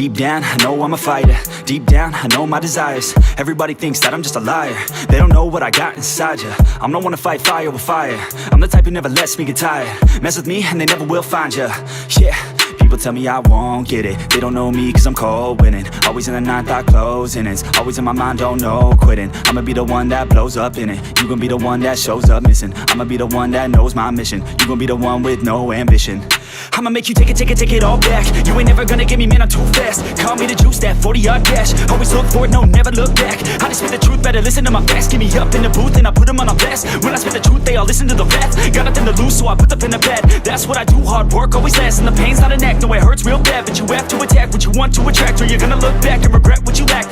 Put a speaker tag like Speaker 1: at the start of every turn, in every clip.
Speaker 1: Deep down, I know I'm a fighter. Deep down, I know my desires. Everybody thinks that I'm just a liar. They don't know what I got inside ya. I'm the one to fight fire with fire. I'm the type who never lets me get tired. Mess with me and they never will find ya. Yeah. People tell me I won't get it. They don't know me cause I'm cold winning. Always in the ninth, I closing. It's always in my mind, don't know quitting. I'ma be the one that blows up in it. You gon' be the one that shows up missing. I'ma be the one that knows my mission. You gon' be the one with no ambition. I'ma make you take it all back. You ain't never gonna get me, man, I'm too fast. Call me the juice, that 40-yard dash. Always look forward, no, never look back. I just spit the truth, better listen to my facts. Get me up in the booth and I put them on a blast. When I spit the truth, they all listen to the rap. Got nothing to lose, so I put the pen to bed. That's what I do, hard work always lasts. And the pain's not an act, no, it hurts real bad. But you have to attack what you want to attract, or you're gonna look back and regret what you lack.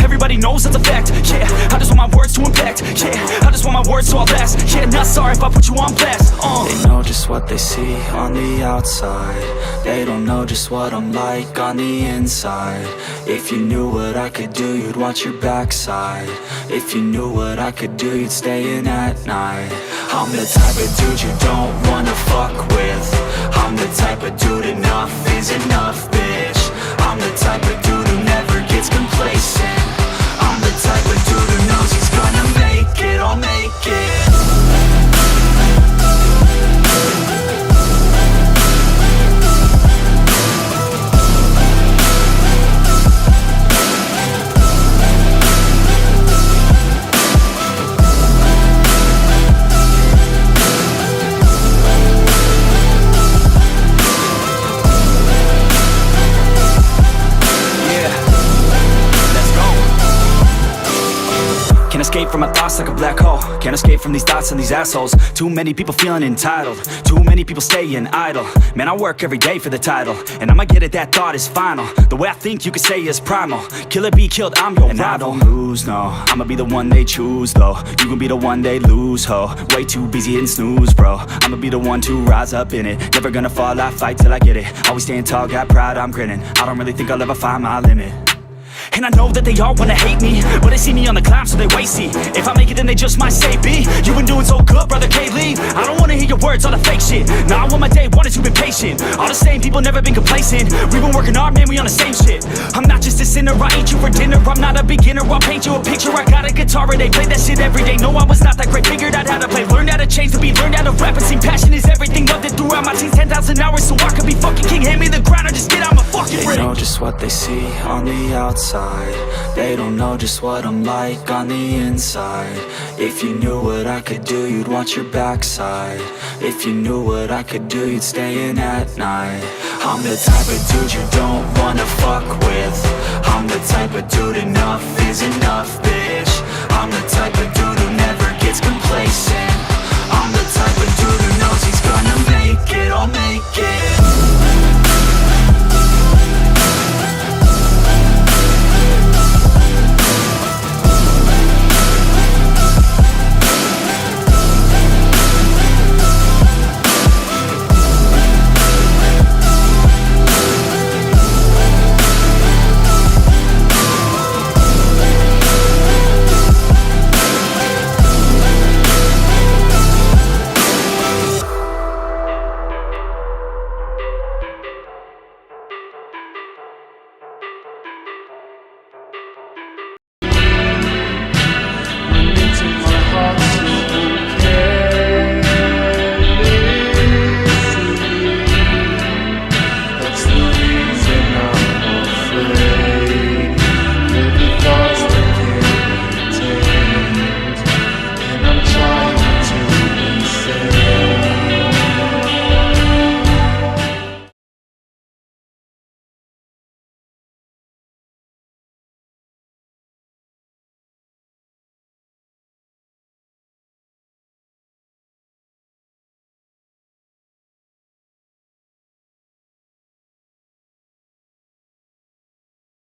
Speaker 1: Everybody knows that's a fact. Yeah, I just want my words to impact. Yeah, I just want my words to all last. Yeah, not sorry if I put you on blast.
Speaker 2: They know just what they see on the outside. They don't know just what I'm like on the inside. If you knew what I could do, you'd watch your backside. If you knew what I could do, you'd stay in at night. I'm the type of dude you don't wanna fuck with. I'm the type of dude enough is enough, bitch. I'm the type of dude who never gets complacent. I'm the type of dude who knows he's gonna make it, I'll make it.
Speaker 1: Can't escape from my thoughts like a black hole. Can't escape from these thoughts and these assholes. Too many people feeling entitled. Too many people staying idle. Man, I work every day for the title, and I'ma get it, that thought is final. The way I think you could say is primal. Kill or be killed, I'm your rival. I don't lose, no. I'ma be the one they choose, though. You gon' be the one they lose, ho. Way too busy hitting snooze, bro. I'ma be the one to rise up in it. Never gonna fall, I fight till I get it. Always staying tall, got pride, I'm grinning. I don't really think I'll ever find my limit. And I know that they all wanna hate me, but they see me on the climb, so they wait, see. If I make it, then they just might say, B, you been doing so good, brother K-Lee. I don't wanna hear your words, all the fake shit. Nah, I want my day one, is you been patient. All the same people, never been complacent. We been working hard, man, we on the same shit. I'm not just a sinner, I eat you for dinner. I'm not a beginner, I'll paint you a picture. I got a guitar and they play that shit every day. No, I was not that great, figured out how to play. Learned how to change the beat, learned how to rap and sing. Passion is everything, loved it throughout my teens. 10,000 hours, so I could be fucking king. Hand me the grind, or just get out my fucking ring.
Speaker 2: They know just what they see on the outside. They don't know just what I'm like on the inside. If you knew what I could do, you'd watch your backside. If you knew what I could do, you'd stay in at night. I'm the type of dude you don't wanna fuck with. I'm the type of dude enough is enough, bitch.